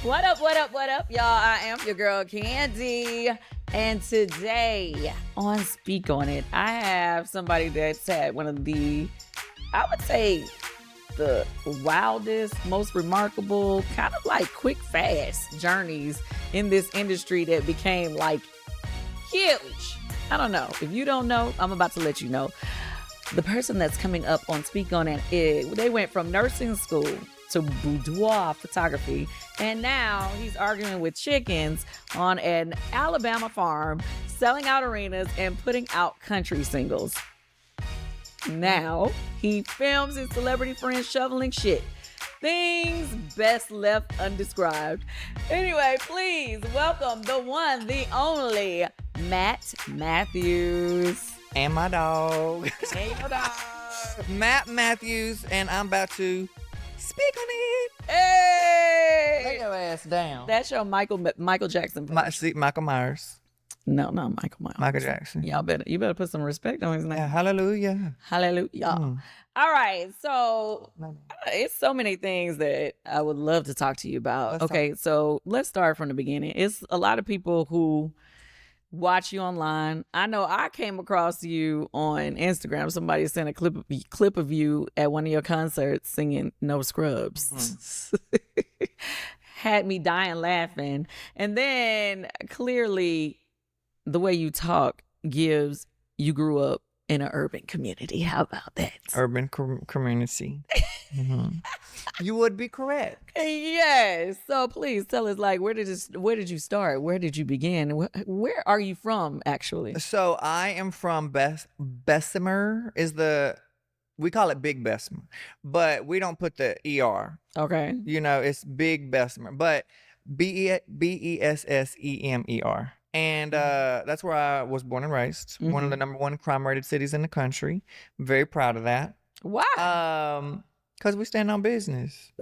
What up, what up, what up, y'all? I am your girl, Kandi. And today on Speak On It, I have somebody that's had one of the, I would say, the wildest, most remarkable, kind of like quick, fast journeys in this industry that became like huge. I don't know. If you don't know, I'm about to let you know. The person that's coming up on Speak On It, they went from nursing school to boudoir photography, and now he's arguing with chickens on an Alabama farm, selling out arenas and putting out country singles. Now he films his celebrity friends shoveling shit. Things best left undescribed. Anyway, please welcome the one, the only Matt Mathews. And my dog. Hey, your dog. Matt Mathews, and I'm about to speak on it. Hey! Lay your ass down. That's your Michael Jackson. Michael Myers. No, not Michael Myers. Michael Jackson. You better put some respect on his name. Yeah, hallelujah. Hallelujah. All right, so it's so many things that I would love to talk to you about. So let's start from the beginning. It's a lot of people who watch you online. I know I came across you on Instagram. Somebody sent a clip of you at one of your concerts singing No Scrubs. Had me dying laughing. And then clearly the way you talk gives you grew up in an urban community. How about that? Urban community. You would be correct. Yes. So please tell us, like, where did you start? Where did you begin? Where are you from, actually? So I am from Bessemer. We call it Big Bessemer, but we don't put the ER. Okay. You know, it's Big Bessemer, but Bessemer. And that's where I was born and raised. One of the #1 crime-rated cities in the country. I'm very proud of that. Why? Because we stand on business.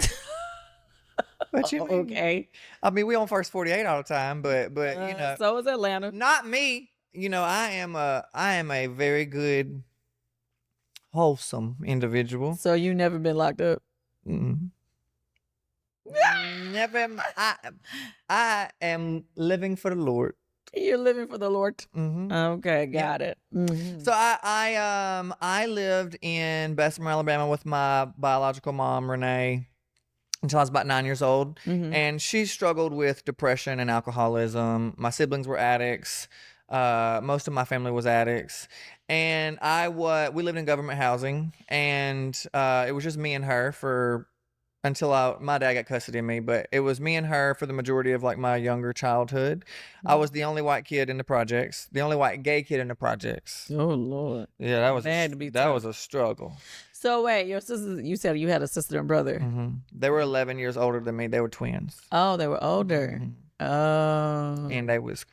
What you mean? Okay. I mean, we on First 48 all the time, but you know. So is Atlanta. Not me. You know, I am a very good, wholesome individual. So you never been locked up? Never. I am living for the Lord. You're living for the Lord. Okay, got it. So I lived in Bessemer, Alabama with my biological mom, Renee, until I was about 9 years old. And she struggled with depression and alcoholism. My siblings were addicts. Most of my family was addicts. And we lived in government housing, and it was just me and her until my dad got custody of me, but it was me and her for the majority of like my younger childhood. I was the only white kid in the projects, the only white gay kid in the projects. Oh Lord. Yeah, that was that was a struggle. So wait, your sisters, you said you had a sister and brother. They were 11 years older than me. They were twins. Oh, they were older. Oh. And they was.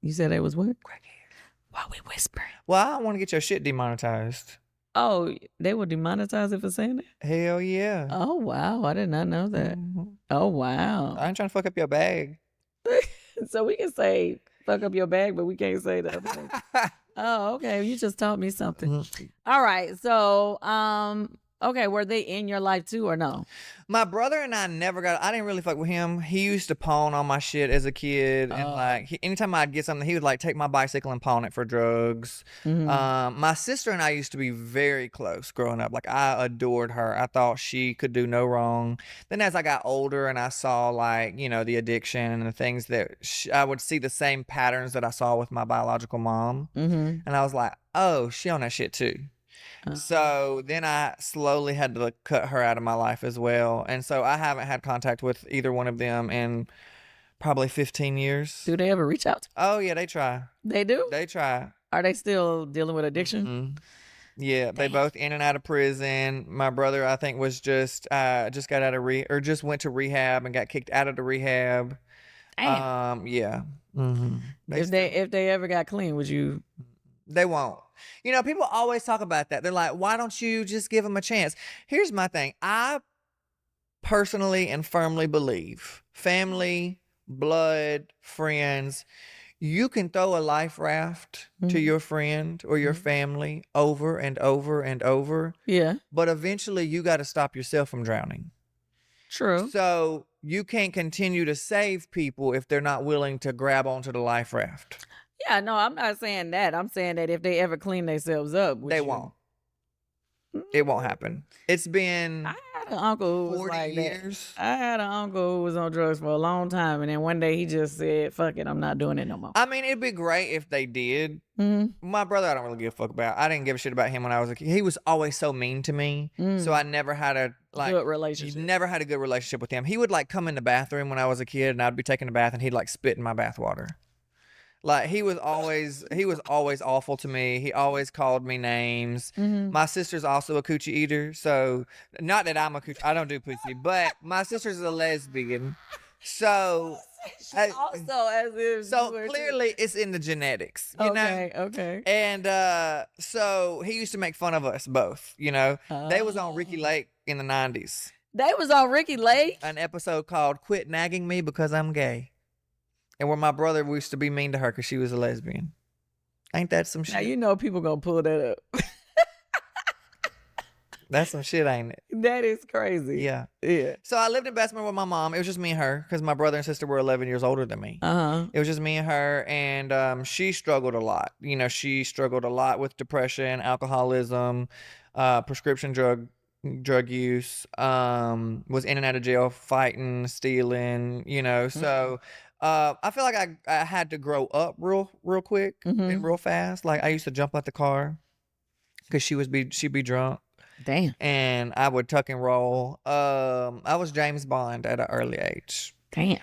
You said they was what? Crackhead. Why we whispering? Well, I don't want to get your shit demonetized. Oh, they will demonetize it for saying that? Hell yeah. Oh, wow. I did not know that. Oh, wow. I ain't trying to fuck up your bag. So we can say fuck up your bag, but we can't say the other thing. Oh, okay. You just taught me something. All right. So, okay, were they in your life too or no? My brother and I I didn't really fuck with him. He used to pawn all my shit as a kid. And like, anytime I'd get something, he would like take my bicycle and pawn it for drugs. My sister and I used to be very close growing up. Like, I adored her. I thought she could do no wrong. Then as I got older and I saw like, you know, the addiction and the things that I would see the same patterns that I saw with my biological mom. And I was like, oh, she on that shit too. So then I slowly had to cut her out of my life as well. And so I haven't had contact with either one of them in probably 15 years. Do they ever reach out? Oh, yeah, they try. They do? They try. Are they still dealing with addiction? Yeah, they both in and out of prison. My brother, I think, was just got out of just went to rehab and got kicked out of the rehab. Damn. Yeah. If they ever got clean, would you? They won't. You know, people always talk about that. They're like, why don't you just give them a chance? Here's my thing. I personally and firmly believe family, blood, friends, you can throw a life raft to your friend or your family over and over and over. Yeah. But eventually you got to stop yourself from drowning. True. So you can't continue to save people if they're not willing to grab onto the life raft. Yeah, no, I'm not saying that. I'm saying that if they ever clean themselves up, They won't. It won't happen. It's been I had an uncle who was 40 like years. that. I had an uncle who was on drugs for a long time, and then one day he just said, "Fuck it, I'm not doing it no more." I mean, it'd be great if they did. My brother, I don't really give a fuck about. I didn't give a shit about him when I was a kid. He was always so mean to me, so I never had a Good relationship. Never had a good relationship with him. He would like come in the bathroom when I was a kid, and I'd be taking a bath, and he'd like spit in my bathwater. Like he was always awful to me. He always called me names. My sister's also a coochie eater, so not that I'm a coochie. I don't do pussy, but my sister's a lesbian. So Also, as if so clearly it's in the genetics, you know? Okay. And so he used to make fun of us both, you know. They was on Ricky Lake in the 90s. They was on Ricky Lake. An episode called Quit Nagging Me Because I'm Gay. And where my brother used to be mean to her because she was a lesbian. Ain't that some shit? Now you know people gonna pull that up. That's some shit, ain't it? That is crazy. Yeah. Yeah. So I lived in Bessemer with my mom. It was just me and her because my brother and sister were 11 years older than me. It was just me and her, and she struggled a lot. You know, she struggled a lot with depression, alcoholism, prescription drug use, was in and out of jail, fighting, stealing, you know. So I feel like I had to grow up real quick and real fast. Like I used to jump out the car because she'd be drunk. Damn. And I would tuck and roll. I was James Bond at an early age. Damn.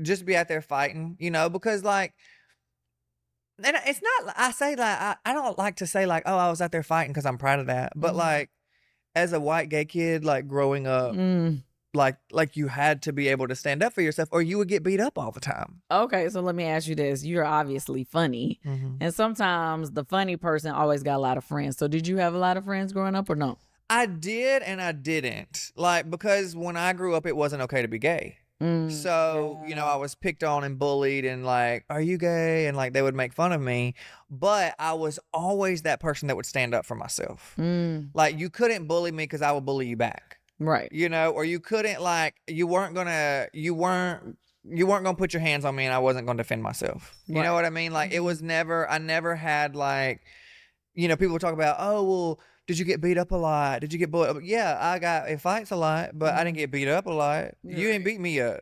Just be out there fighting, you know, because like, and it's not, I say like, I don't like to say like, oh, I was out there fighting because I'm proud of that. But like, as a white gay kid, like growing up, like you had to be able to stand up for yourself or you would get beat up all the time. Okay, so let me ask you this. You're obviously funny. And sometimes the funny person always got a lot of friends. So did you have a lot of friends growing up or no? I did and I didn't. Like, because when I grew up, it wasn't okay to be gay. So, you know, I was picked on and bullied and like, are you gay? And like, they would make fun of me. But I was always that person that would stand up for myself. Like, you couldn't bully me because I would bully you back. Right. You know, or you couldn't like, you weren't gonna put your hands on me and I wasn't gonna defend myself. You know what I mean? Like, it was never, I never had like, you know, people would talk about, oh, well, did you get beat up a lot? Did you get bullied? Yeah, I got in fights a lot, but I didn't get beat up a lot. You didn't beat me up.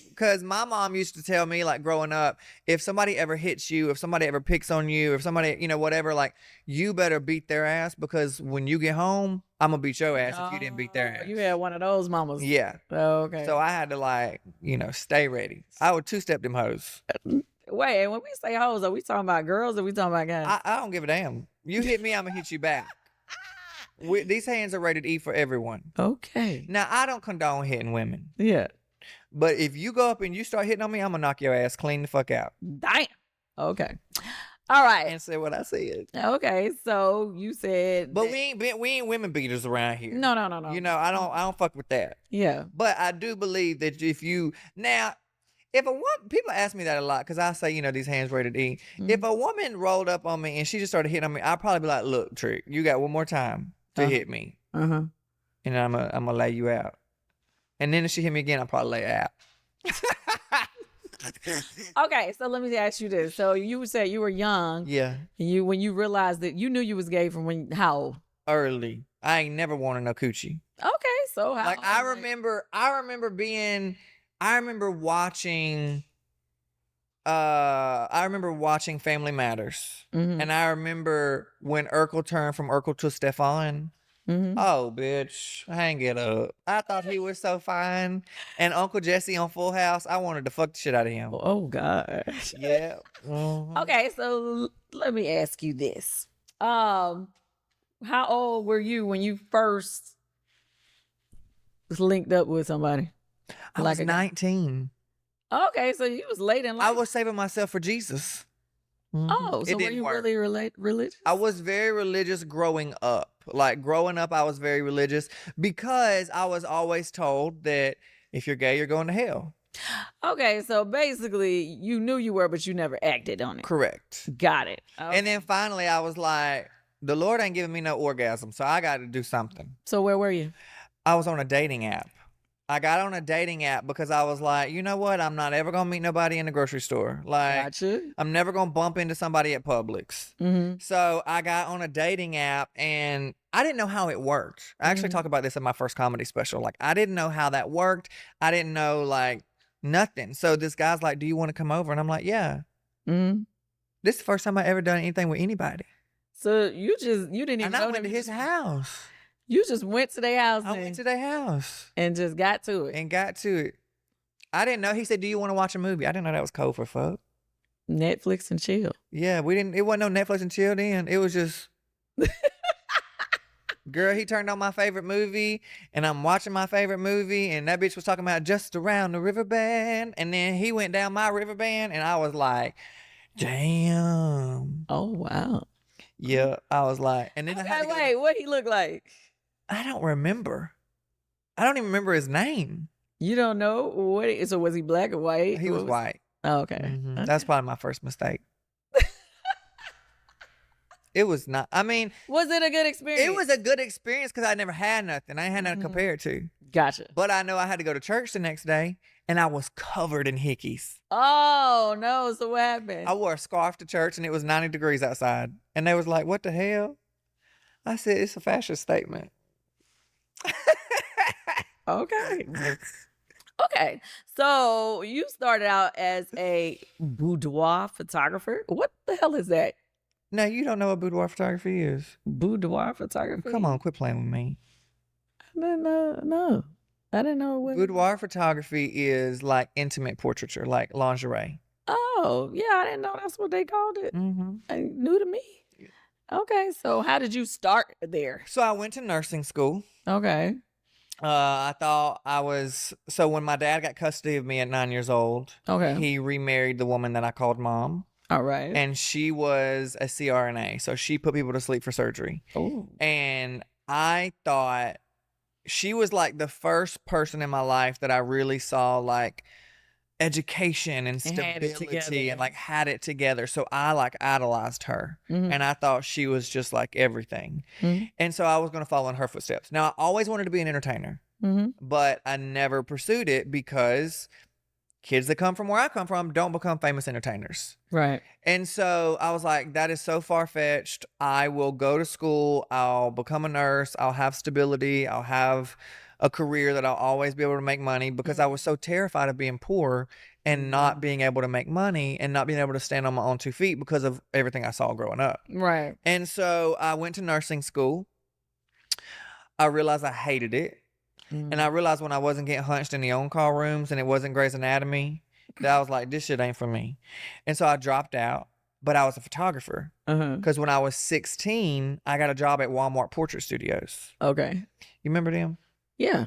Because my mom used to tell me, like, growing up, if somebody ever hits you, if somebody ever picks on you, if somebody, you know, whatever, like, you better beat their ass because when you get home, I'm going to beat your ass if you didn't beat their ass. You had one of those mamas. Yeah. Oh, okay. So I had to, like, you know, stay ready. I would two-step them hoes. Wait, when we say hoes, are we talking about girls or we talking about guys? I don't give a damn. You hit me, I'm going to hit you back. These hands are rated E for everyone. Okay. Now, I don't condone hitting women. Yeah. But if you go up and you start hitting on me, I'm going to knock your ass clean the fuck out. Damn. Okay. All right. And say what I said. Okay. So you said. But we ain't women beaters around here. No. You know, I don't fuck with that. Yeah. But I do believe that if a woman, people ask me that a lot because I say, you know, these hands rated E. If a woman rolled up on me and she just started hitting on me, I'd probably be like, look, Trick, you got one more time to hit me. And I'm gonna lay you out. And then if she hit me again, I'll probably lay her out. Okay, so let me ask you this. So you said you were young. Yeah. And when you realized that you knew you was gay from how old? Early. I ain't never wanted no coochie. Okay, so how like old? I remember watching Family Matters. And I remember when Urkel turned from Urkel to Stefan. Oh, bitch, hang it up. I thought he was so fine. And Uncle Jesse on Full House, I wanted to fuck the shit out of him. Oh, gosh. Yeah. Okay, so let me ask you this. How old were you when you first was linked up with somebody? I was 19. Okay, so you was late in life. I was saving myself for Jesus. Oh, so were you really religious? I was very religious growing up. Like growing up, I was very religious because I was always told that if you're gay, you're going to hell. Okay, so basically you knew you were, but you never acted on it. Correct. Got it. Okay. And then finally I was like, The Lord ain't giving me no orgasm, so I got to do something. So where were you? I was on a dating app. I got on a dating app because I was like, you know what? I'm not ever going to meet nobody in the grocery store. Like, Gotcha. I'm never going to bump into somebody at Publix. Mm-hmm. So I got on a dating app and I didn't know how it worked. I actually talk about this in my first comedy special. Like, I didn't know how that worked. I didn't know, like, nothing. So this guy's like, do you want to come over? And I'm like, yeah. Mm-hmm. This is the first time I ever done anything with anybody. So you didn't even And know I went to his house. You just went to their house. I went to their house. And just got to it. And got to it. I didn't know. He said, do you want to watch a movie? I didn't know that was code for fuck. Netflix and chill. Yeah, it wasn't no Netflix and chill then. It was just, girl, he turned on my favorite movie and I'm watching my favorite movie and that bitch was talking about just around the riverband. And then he went down my riverband and I was like, damn. Oh, wow. Yeah, I was like, and then I had to wait, what he look like? I don't remember. I don't even remember his name. You don't know? So was he black or white? He was white. Oh, okay. Mm-hmm. Okay. That's probably my first mistake. It was not. I mean, was it a good experience? It was a good experience because I never had nothing. I ain't had nothing to compare it to. Gotcha. But I know I had to go to church the next day and I was covered in hickeys. Oh, no. So what happened? I wore a scarf to church and it was 90 degrees outside. And they was like, what the hell? I said, it's a fashion statement. Okay. Okay. So you started out as a boudoir photographer. What the hell is that? No, you don't know what boudoir photography is. Boudoir photography? Come on, quit playing with me. I didn't know. No. I didn't know what. Boudoir photography is like intimate portraiture, like lingerie. Oh, yeah. I didn't know that's what they called it. Mm-hmm. New to me. Okay. So how did you start there? So I went to nursing school. Okay. I thought I was, so when my dad got custody of me at 9 years old, okay, he remarried the woman that I called mom. All right. And she was a CRNA. So she put people to sleep for surgery. Oh. And I thought she was like the first person in my life that I really saw like education and stability and like had it together. So I like idolized her and I thought she was just like everything. And so I was going to follow in her footsteps. Now I always wanted to be an entertainer, but I never pursued it because kids that come from where I come from don't become famous entertainers. Right. And so I was like, that is so far-fetched. I will go to school. I'll become a nurse. I'll have stability. I'll have a career that I'll always be able to make money because I was so terrified of being poor and not being able to make money and not being able to stand on my own 2 feet because of everything I saw growing up. Right. And so I went to nursing school. I realized I hated it. And I realized when I wasn't getting hunched in the on-call rooms and it wasn't Grey's Anatomy, that I was like, this shit ain't for me. And so I dropped out, but I was a photographer. Because when I was 16, I got a job at Walmart Portrait Studios. Okay. You remember them? Yeah.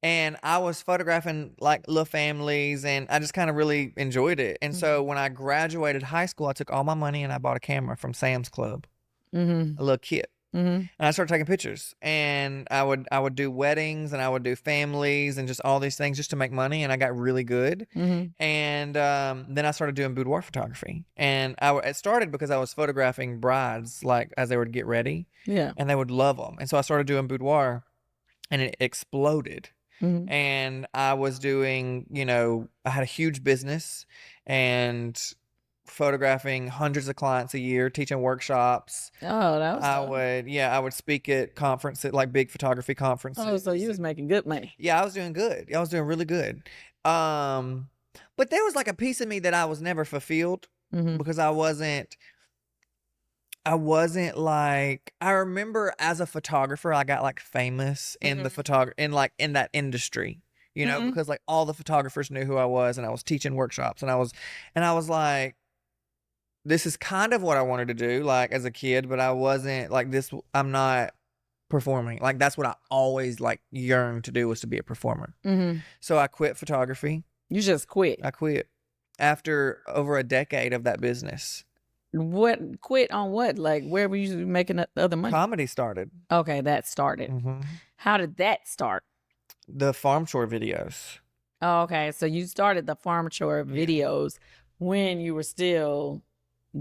And I was photographing like little families and I just kind of really enjoyed it. And so when I graduated high school, I took all my money and I bought a camera from Sam's Club, a little kit. And I started taking pictures and I would do weddings and I would do families and just all these things just to make money. And I got really good. And then I started doing boudoir photography and it started because I was photographing brides like as they would get ready. Yeah. And they would love them. And so I started doing boudoir and it exploded. And I was doing, I had a huge business and photographing hundreds of clients a year, teaching workshops. Oh, that was I would speak at conferences, like big photography conferences. Oh, so you was making good money. Yeah, I was doing good. I was doing really good. But there was like a piece of me that I was never fulfilled because I wasn't like, I remember as a photographer, I got like famous in the in that industry, because like all the photographers knew who I was and I was teaching workshops and I was like, this is kind of what I wanted to do like as a kid, but I wasn't like this. I'm not performing. Like that's what I always like yearned to do was to be a performer. So I quit photography. You just quit. I quit after over a decade of that business. What quit on what? Like where were you making the other money? Comedy started. Okay, that started. How did that start? The farm chore videos. Oh, okay. So you started the farm chore videos when you were still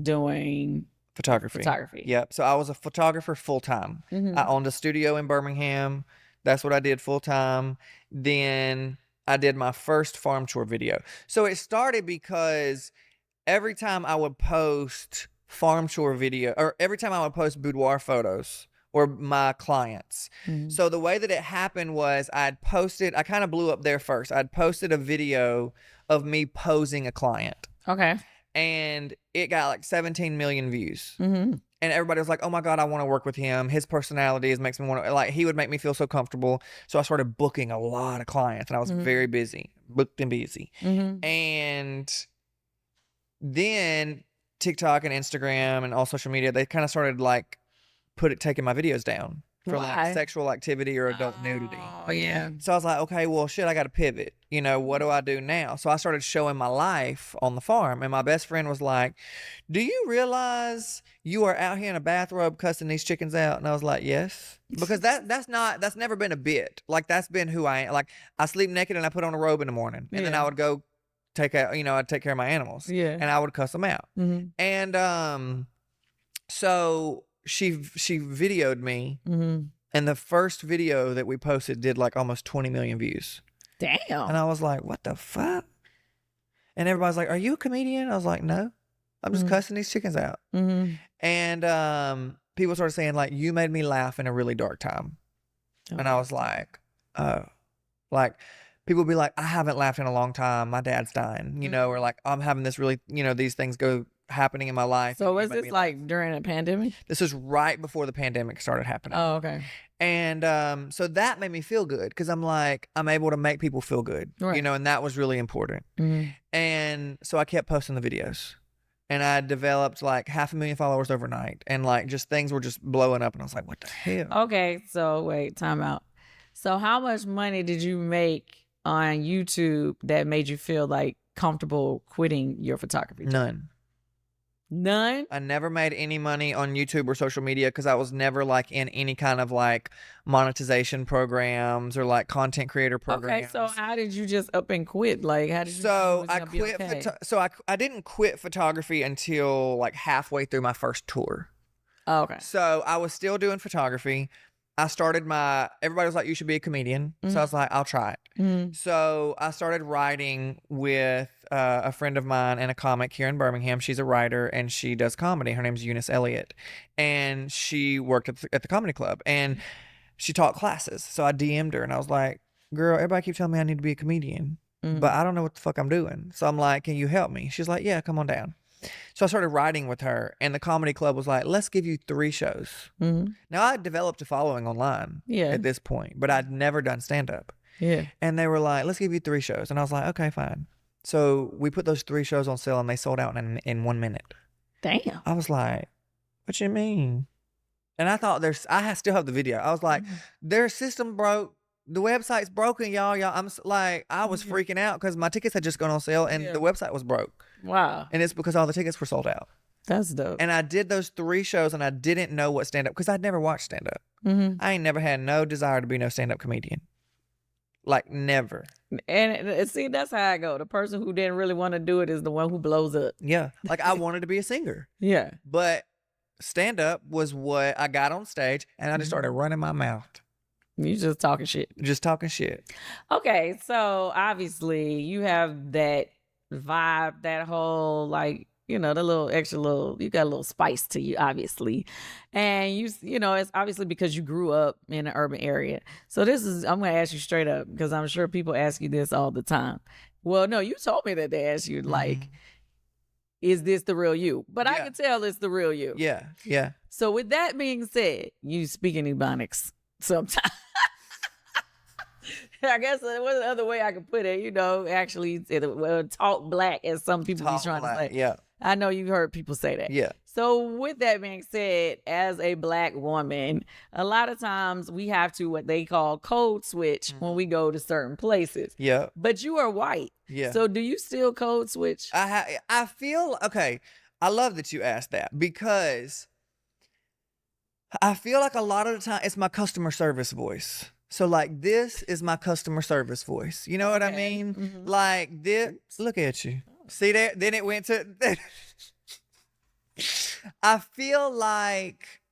doing Photography. Yep. So I was a photographer full time. I owned a studio in Birmingham. That's what I did full time. Then I did my first farm tour video. So it started because every time I would post farm tour video, or every time I would post boudoir photos or my clients. So the way that it happened was I kind of blew up there first. I'd posted a video of me posing a client. Okay. And it got like 17 million views. And everybody was like, oh my God, I want to work with him. His personality makes me want to, like, he would make me feel so comfortable. So I started booking a lot of clients and I was very busy, booked and busy. And then TikTok and Instagram and all social media, they kind of started like taking my videos down for like sexual activity or adult nudity. Oh, yeah. So I was like, okay, well, shit, I got to pivot. You know, what do I do now? So I started showing my life on the farm. And my best friend was like, do you realize you are out here in a bathrobe cussing these chickens out? And I was like, yes. Because that's never been a bit. Like, that's been who I am. Like, I sleep naked and I put on a robe in the morning. And then I would go I'd take care of my animals. Yeah. And I would cuss them out. And so she videoed me. And the first video that we posted did like almost 20 million views. Damn. And I was like, what the fuck? And everybody's like, are you a comedian? I was like, no, I'm just cussing these chickens out. And people started saying like, you made me laugh in a really dark time. And I was like, oh, like people would be like, I haven't laughed in a long time. My dad's dying, you know, or like I'm having this really, these things happening in my life. So was this like during a pandemic? This is right before the pandemic started happening. Oh, okay. And so that made me feel good because I'm like, I'm able to make people feel good, and that was really important. And so I kept posting the videos and I developed like 500,000 followers overnight and like just things were just blowing up and I was like, what the hell? Okay. So wait, time out. So how much money did you make on YouTube that made you feel like comfortable quitting your photography? None? I never made any money on YouTube or social media because I was never like in any kind of like monetization programs or like content creator programs. Okay, so how did you just up and quit? Like, how did you? So I quit. I didn't quit photography until like halfway through my first tour. Oh, okay. So I was still doing photography. I started everybody was like, you should be a comedian. So I was like, I'll try it. So I started writing with a friend of mine and a comic here in Birmingham. She's a writer and she does comedy. Her name's Eunice Elliott. And she worked at the comedy club and she taught classes. So I DM'd her and I was like, girl, everybody keeps telling me I need to be a comedian, but I don't know what the fuck I'm doing. So I'm like, can you help me? She's like, yeah, come on down. So I started writing with her and the comedy club was like, let's give you 3 shows. Now I had developed a following online at this point, but I'd never done stand-up. And they were like, let's give you 3 shows. And I was like, okay, fine. So we put those 3 shows on sale and they sold out in 1 minute. Damn. I was like, what you mean? And I thought I still have the video. I was like, their system broke. The website's broken, y'all. I'm like, I was freaking out because my tickets had just gone on sale and the website was broke. Wow. And it's because all the tickets were sold out. That's dope. And I did those 3 shows and I didn't know what stand-up, because I'd never watched stand-up. I ain't never had no desire to be no stand-up comedian. Like, never. And see, that's how I go. The person who didn't really want to do it is the one who blows up. Yeah. Like, I wanted to be a singer. Yeah. But stand-up was what I got on stage and I just started running my mouth. You just talking shit. Just talking shit. Okay, so obviously you have that vibe, that whole like, the little extra you got a little spice to you, obviously. And it's obviously because you grew up in an urban area. So I'm going to ask you straight up because I'm sure people ask you this all the time. Well, no, you told me that they asked you like, is this the real you? But I can tell it's the real you. Yeah, yeah. So with that being said, you speak in Ebonics sometimes. I guess there was another way I could put it, actually talk black, as some people be trying to say. Yeah. I know you've heard people say that. Yeah. So with that being said, as a black woman, a lot of times we have to what they call code switch when we go to certain places. Yeah. But you are white. Yeah. So do you still code switch? I feel, okay, I love that you asked that because I feel like a lot of the time it's my customer service voice. So like this is my customer service voice. You know what I mean? Like this, look at you. See that? Then it went to, I feel like,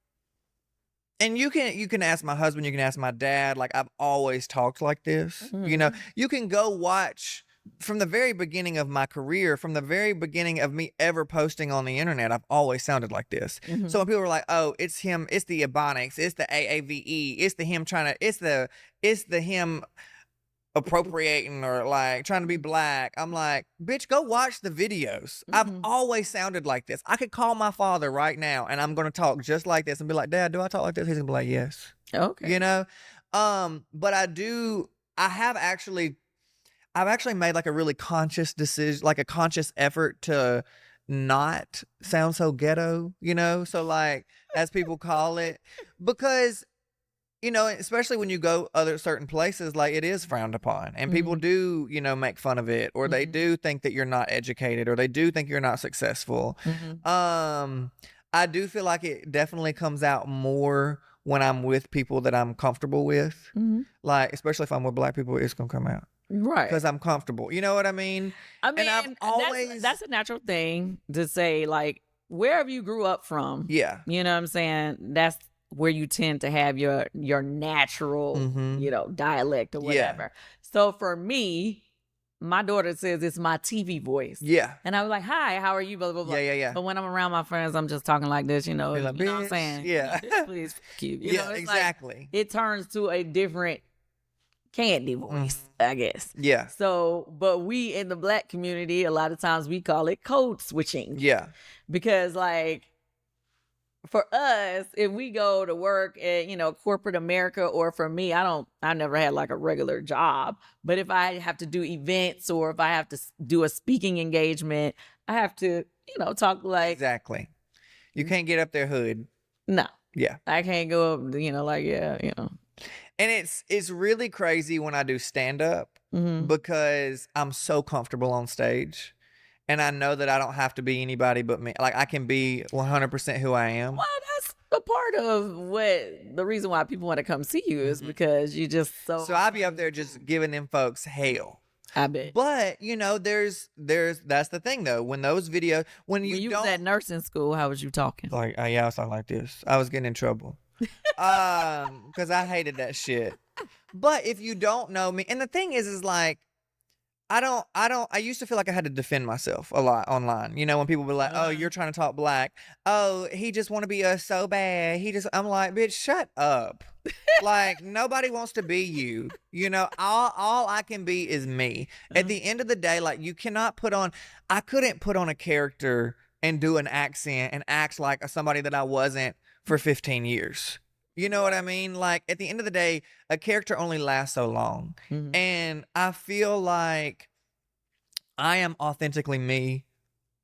and you can ask my husband, you can ask my dad, like I've always talked like this. You know, you can go watch from the very beginning of my career, from the very beginning of me ever posting on the internet, I've always sounded like this. So when people were like, "Oh, it's him, it's the Ebonics, it's the AAVE, it's the him trying to, it's the him appropriating or like trying to be black," I'm like, bitch, go watch the videos. I've always sounded like this. I could call my father right now and I'm gonna talk just like this and be like, "Dad, do I talk like this?" He's gonna be like, "Yes." Okay. You know? But I've actually made like a really conscious decision, like a conscious effort to not sound so ghetto, you know? So like, as people call it, because, you know, especially when you go other certain places, like it is frowned upon and people do, you know, make fun of it, or they do think that you're not educated, or they do think you're not successful. I do feel like it definitely comes out more when I'm with people that I'm comfortable with. Like, especially if I'm with black people, it's gonna come out. Right. Because I'm comfortable. You know what I mean? I mean, and I've always that's a natural thing to say, like, wherever you grew up from. Yeah. You know what I'm saying? That's where you tend to have your natural, you know, dialect or whatever. So for me, my daughter says it's my TV voice. Yeah. And I was like, "Hi, how are you?" Blah, blah, blah. Yeah. But when I'm around my friends, I'm just talking like this, you know. Like, you know what I'm saying? Yeah. Please, fuck you. You Yeah, know, it's exactly. like, it turns to a different Kandi voice, I guess. Yeah. So, but we in the black community, a lot of times we call it code switching. Yeah. Because like, for us, if we go to work at, you know, corporate America, or for me, I never had like a regular job, but if I have to do events or if I have to do a speaking engagement, I have to, you know, talk like. Exactly. You can't get up their hood. No. Yeah. I can't go up, you know, like, yeah, you know. And it's really crazy when I do stand up because I'm so comfortable on stage. And I know that I don't have to be anybody but me. Like, I can be 100% who I am. Well, that's a part of the reason why people want to come see you is because you just so. So I be up there just giving them folks hell. I bet. But, you know, there's that's the thing though. When those videos, when you was at nursing school, how was you talking? Like, yeah, I was talking like this. I was getting in trouble. Because I hated that shit. But if you don't know me, and the thing is like, I used to feel like I had to defend myself a lot online. You know, when people be like, "Oh, you're trying to talk black. Oh, he just want to be us so bad. I'm like, bitch, shut up." Like, nobody wants to be you. You know, all I can be is me. At the end of the day, like, I couldn't put on a character and do an accent and act like somebody that I wasn't for 15 years. You know what I mean? Like, at the end of the day, a character only lasts so long. And I feel like I am authentically me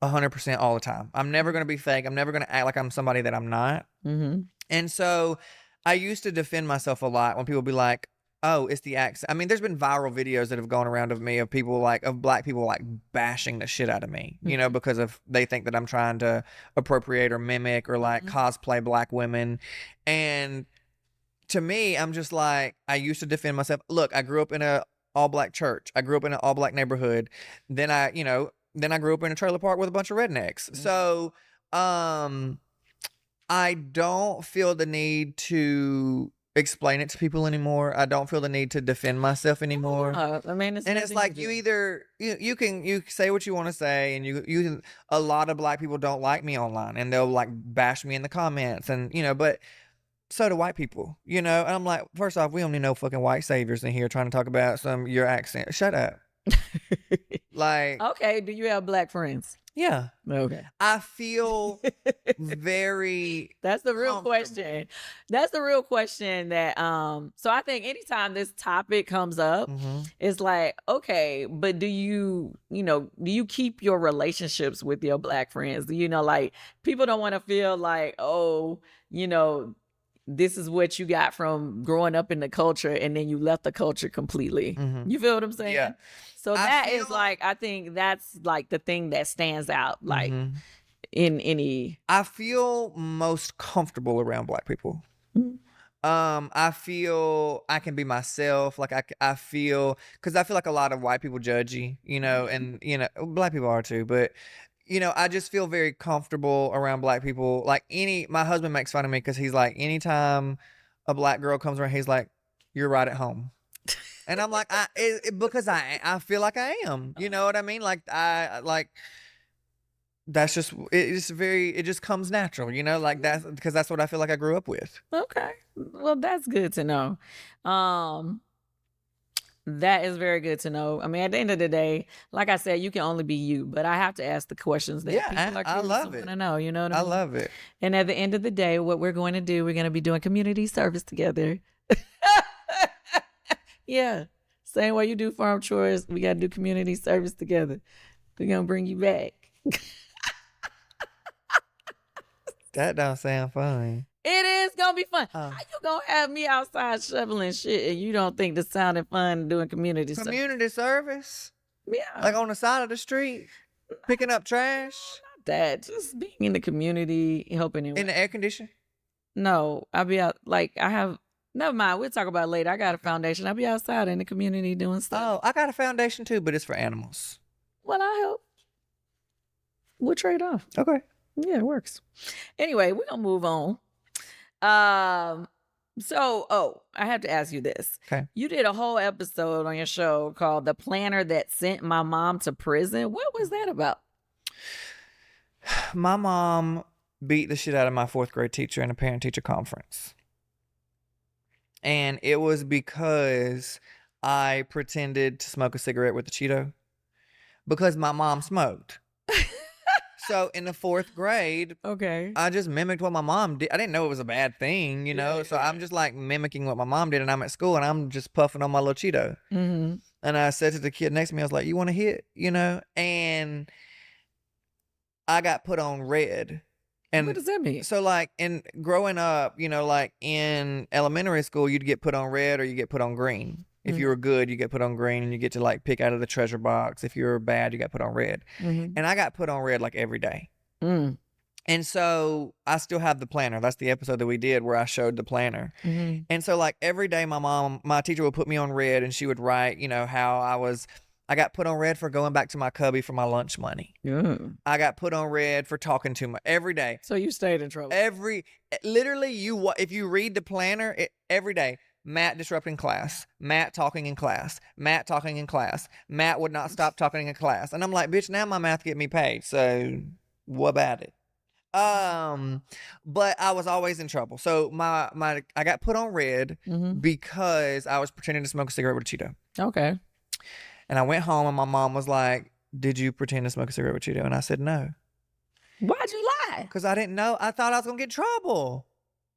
100% all the time. I'm never going to be fake. I'm never going to act like I'm somebody that I'm not. And so I used to defend myself a lot when people be like, "Oh, it's the accent." I mean, there's been viral videos that have gone around of me of black people like bashing the shit out of me, you know, because they think that I'm trying to appropriate or mimic or like cosplay black women. And to me, I'm just like, I used to defend myself. Look, I grew up in a all black church. I grew up in an all black neighborhood. Then I grew up in a trailer park with a bunch of rednecks. So, I don't feel the need to explain it to people anymore. I don't feel the need to defend myself anymore. I mean, it's like you say what you want to say, and a lot of black people don't like me online, and they'll like bash me in the comments, and you know, but so do white people, you know. And I'm like, first off, we don't need no fucking white saviors in here trying to talk about your accent. Shut up. Like, okay, do you have black friends? Yeah. Okay. I feel very. That's the real question. That's the real question that so I think anytime this topic comes up, it's like, okay, but do you keep your relationships with your black friends? You know, like, people don't want to feel like, oh, you know, this is what you got from growing up in the culture and then you left the culture completely. You feel what I'm saying? Yeah. So I think that's like the thing that stands out, like in any. I feel most comfortable around black people. I feel I can be myself. Like I feel, because I feel like a lot of white people judgy, you know, and you know, black people are too, but I just feel very comfortable around black people. Like my husband makes fun of me because he's like, anytime a black girl comes around, he's like, "You're right at home." And I'm like, because I feel like I am. You know what I mean? Like that's just it just comes natural. Like that's because that's what I feel like I grew up with. Okay. Well, that's good to know. That is very good to know. I mean, at the end of the day, like I said, you can only be you, but I have to ask the questions that people are I love curious it. to know. You know what I mean? I love it. And at the end of the day, what we're going to do, we're going to be doing community service together. Yeah. Same way you do farm chores, we got to do community service together. We're going to bring you back. That don't sound fun. It is going to be fun. How you going to have me outside shoveling shit and you don't think this sounding fun doing community service? Community service? Yeah. Like on the side of the street? Picking up trash? Not that. Just being in the community, helping in the air conditioner? No. I'll be out, never mind. We'll talk about it later. I got a foundation. I'll be outside in the community doing stuff. Oh, I got a foundation too, but it's for animals. Well, I help. We'll trade off. Okay. Yeah, it works. Anyway, we're going to move on. I have to ask you this. Okay. You did a whole episode on your show called The Planner That Sent My Mom to Prison. What was that about? My mom beat the shit out of my 4th grade teacher in a parent-teacher conference. And it was because I pretended to smoke a cigarette with a Cheeto because my mom smoked. So in the 4th grade, okay, I just mimicked what my mom did. I didn't know it was a bad thing, so I'm just like mimicking what my mom did, and I'm at school and I'm just puffing on my little Cheeto. Mm-hmm. And I said to the kid next to me, I was like, "You want to hit?" And I got put on red. And what does that mean? So like in growing up, like in elementary school, you'd get put on red or you get put on green. If you were good, you get put on green and you get to like pick out of the treasure box. If you were bad, you got put on red. Mm-hmm. And I got put on red like every day. Mm. And so I still have the planner. That's the episode that we did where I showed the planner. Mm-hmm. And so like every day my teacher would put me on red and she would write, how I got put on red for going back to my cubby for my lunch money. Yeah. I got put on red for talking too much every day. So you stayed in trouble. Literally if you read the planner every day, Matt disrupting class, Matt talking in class, Matt talking in class, Matt would not stop talking in class. And I'm like, bitch, now my math get me paid. So what about it? But I was always in trouble. So I got put on red because I was pretending to smoke a cigarette with a Cheeto. Okay. And I went home and my mom was like, "Did you pretend to smoke a cigarette with Cheeto?" And I said, "No." Why'd you lie? Because I didn't know. I thought I was going to get in trouble.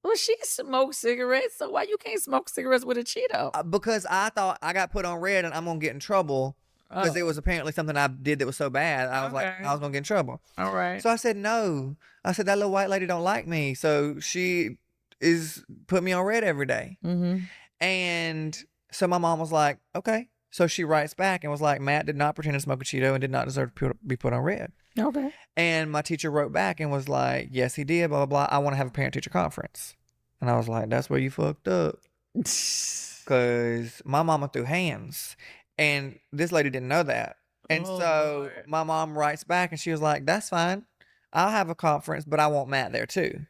Well, she smoked cigarettes, so why you can't smoke cigarettes with a Cheeto? Because I thought I got put on red and I'm going to get in trouble because it was apparently something I did that was so bad. I was like, I was going to get in trouble. All right. So I said, no. I said, that little white lady don't like me. So she is put me on red every day. Mm-hmm. And so my mom was like, okay. So she writes back and was like, Matt did not pretend to smoke a Cheeto and did not deserve to be put on red. Okay. And my teacher wrote back and was like, yes, he did, blah, blah, blah. I want to have a parent-teacher conference. And I was like, that's where you fucked up. Because my mama threw hands. And this lady didn't know that. And so my mom writes back and she was like, that's fine. I'll have a conference, but I want Matt there too.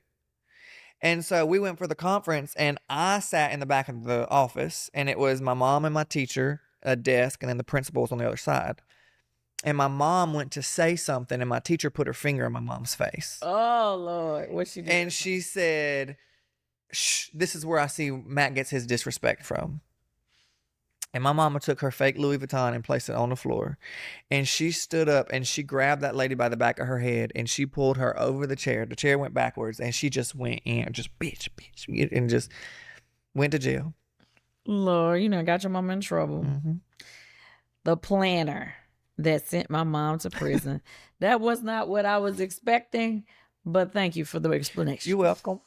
And so we went for the conference and I sat in the back of the office and it was my mom and my teacher, a desk, and then the principal was on the other side. And my mom went to say something and my teacher put her finger in my mom's face. Oh, Lord. What she did? And she said, shh, this is where I see Matt gets his disrespect from. And my mama took her fake Louis Vuitton and placed it on the floor. And she stood up and she grabbed that lady by the back of her head and she pulled her over the chair. The chair went backwards and she just went in, just bitch, and just went to jail. Lord, got your mama in trouble. Mm-hmm. The planner that sent my mom to prison. That was not what I was expecting, but thank you for the explanation. You're welcome.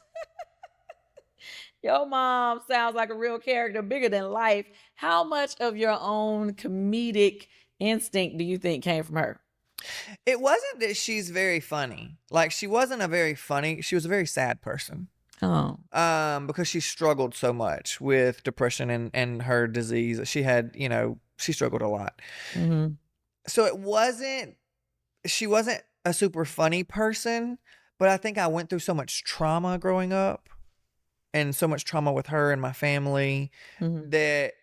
Your mom sounds like a real character, bigger than life. How much of your own comedic instinct do you think came from her? It wasn't that she's very funny. Like, she wasn't she was a very sad person. Oh. Because she struggled so much with depression and her disease. She had, she struggled a lot. Mm-hmm. So she wasn't a super funny person, but I think I went through so much trauma growing up and so much trauma with her and my family Mhm. that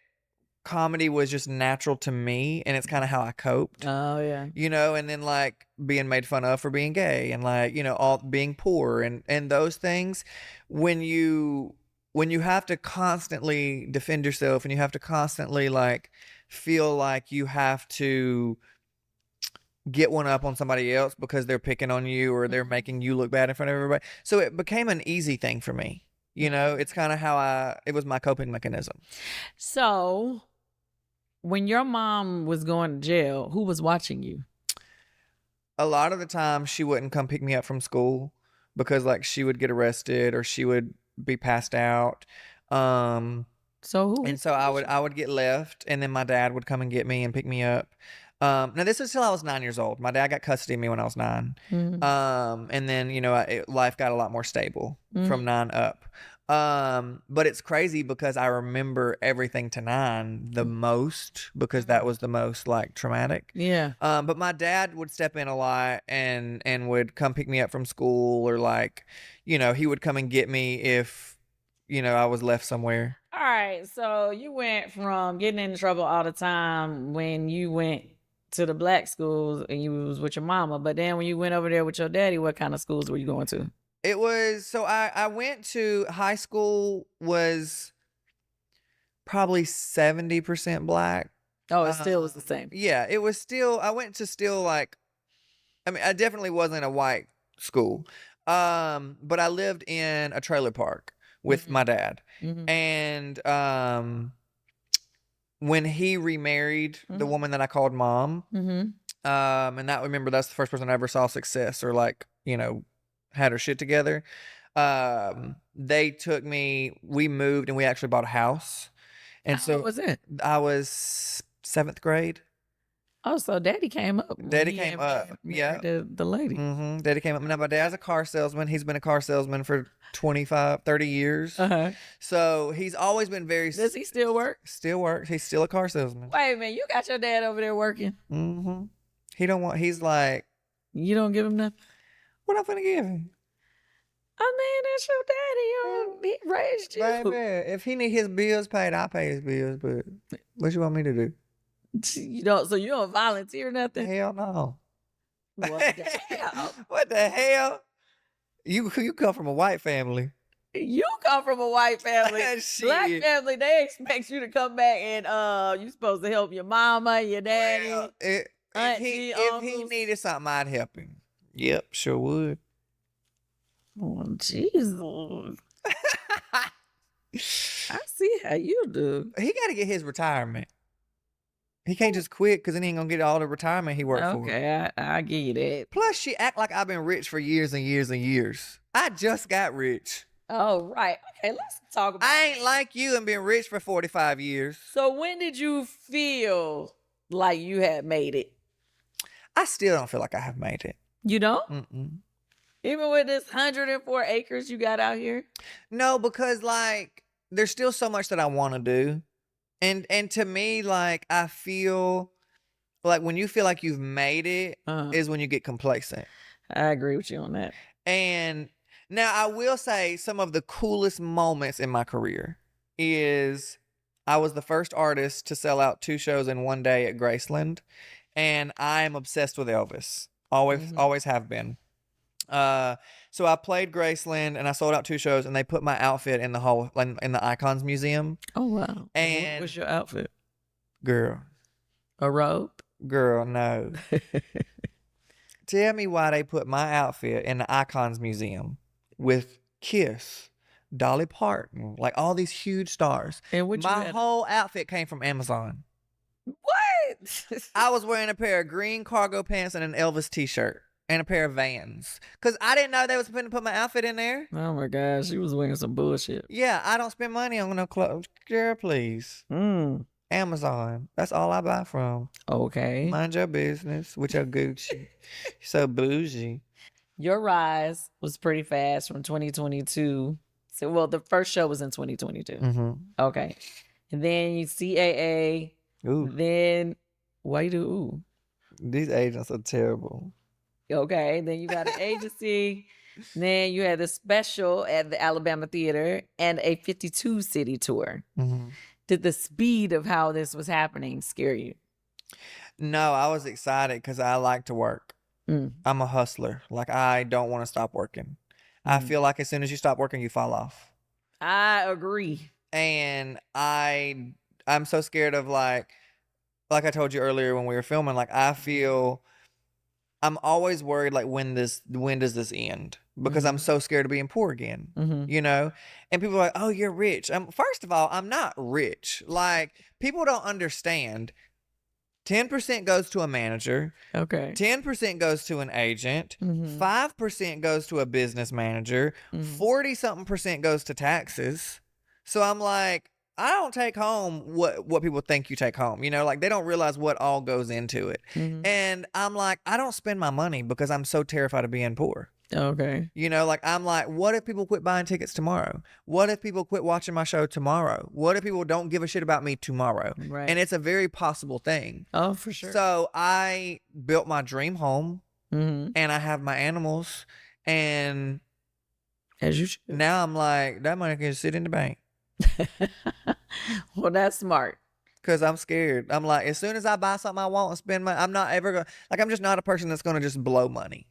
comedy was just natural to me, and it's kind of how I coped. Oh yeah. You know, and then like being made fun of for being gay and like, you know, all being poor and those things, when you have to constantly defend yourself and you have to constantly like feel like you have to get one up on somebody else because they're picking on you or they're making you look bad in front of everybody. So it became an easy thing for me. You know, it's kind of how it was my coping mechanism. So, when your mom was going to jail, who was watching you? A lot of the time she wouldn't come pick me up from school because like she would get arrested or she would be passed out. So who? And so I would get left, and then my dad would come and get me and pick me up. Now this was till I was 9 years old. My dad got custody of me when I was 9. Mhm. And then, you know, life got a lot more stable from 9 up. But it's crazy because I remember everything to 9 the most because that was the most like traumatic. Yeah. But my dad would step in a lot and would come pick me up from school, or like, you know, he would come and get me if, you know, I was left somewhere. All right. So you went from getting in trouble all the time when you went to the black schools and you was with your mama, but then when you went over there with your daddy, what kind of schools were you going to? It was, so I went to high school, was probably 70% black. Oh, it still was the same. Yeah, it was still, I went to still like, I mean, I definitely wasn't a white school. But I lived in a trailer park with my dad. Mhm. And when he remarried the woman that I called mom, Mhm. and remember that's the first person I ever saw success or like, you know, had her shit together. They took me, we moved and we actually bought a house. And How so old was it? I was 7th grade. Oh, so daddy came up. when Daddy he came had up, married the lady. Daddy came up. Now my dad's a car salesman. He's been a car salesman for 25, 30 years. Uh-huh. So he's always been very, Does he still work? still works. He's still a car salesman. Wait a minute, you got your dad over there working. He don't want, he's like, You don't give him nothing? what I'm finna give him? I mean, that's your daddy. He raised you. Baby, if he need his bills paid, I'll pay his bills, but what you want me to do? You don't, so you don't volunteer nothing? Hell no. What the hell? What the hell? You come from a white family. You come from a white family. Shit. Black family, they expect you to come back and you supposed to help your mama, your daddy. Well, auntie, if he uncles. needed something, I'd help him. Yep, sure would. Oh, Jesus. I see how you do. He got to get his retirement. He can't just quit because then he ain't gonna get all the retirement he worked for. Okay, I give you that. Plus, she act like I've been rich for years and years and years. I just got rich. Oh, right. Okay, let's talk about I ain't like you and been rich for 45 years. So when did you feel like you had made it? I still don't feel like I have made it. You don't? Mm-mm. Even with this 104 acres you got out here? No, because like there's still so much that I want to do. And to me, like I feel like when you feel like you've made it is when you get complacent. I agree with you on that. And now I will say some of the coolest moments in my career is I was the first artist to sell out 2 shows in one day at Graceland. And I am obsessed with Elvis. Always have been. So I played Graceland and I sold out 2 shows and they put my outfit in the Icons Museum. Oh, wow. And what's your outfit? Girl, A robe? no. Tell me why they put my outfit in the Icons Museum with Kiss, Dolly Parton, like all these huge stars. And my whole outfit came from Amazon. What? I was wearing a pair of green cargo pants and an Elvis t-shirt. And a pair of Vans. Because I didn't know they was going to put my outfit in there. Oh my gosh, she was wearing some bullshit. Yeah, I don't spend money on no clothes. Girl, please. Amazon. That's all I buy from. Okay. Mind your business with your Gucci. So bougie. Your rise was pretty fast from 2022. So, well, the first show was in 2022. Okay. And then you CAA. Ooh. Then, why you do ooh? These agents are terrible. Okay. Then you got an agency. Then you had the special at the Alabama Theater and a 52 city tour. Mm-hmm. Did the speed of how this was happening scare you? No, I was excited because I like to work. I'm a hustler. Like, I don't want to stop working. I feel like as soon as you stop working, you fall off. I agree. And I'm so scared of like I told you earlier when we were filming, like I feel I'm always worried like when does this end? Because I'm so scared of being poor again, you know? And people are like, oh, you're rich. First of all, I'm not rich. Like, people don't understand. 10% goes to a manager. Okay. 10% goes to an agent. 5% goes to a business manager. 40-something% goes to taxes. So I'm like, I don't take home what people think you take home. You know, like they don't realize what all goes into it. And I'm like, I don't spend my money because I'm so terrified of being poor. Okay. You know, like I'm like, what if people quit buying tickets tomorrow? What if people quit watching my show tomorrow? What if people don't give a shit about me tomorrow? Right. And it's a very possible thing. Oh, for sure. So I built my dream home and I have my animals, and as you should. Now I'm like, that money can just sit in the bank. Well, that's smart. Because I'm scared. I'm like, as soon as I buy something I want and spend money, I'm not ever going to, like, I'm just not a person that's going to just blow money.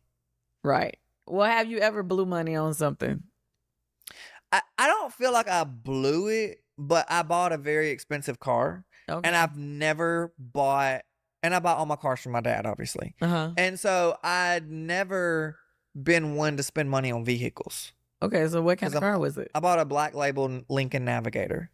Right. Well, have you ever blew money on something? I don't feel like I blew it, but I bought a very expensive car. Okay. And I've never bought, and I bought all my cars from my dad, obviously. And so I'd never been one to spend money on vehicles. Okay, so what kind of car was it? I bought a black label Lincoln Navigator.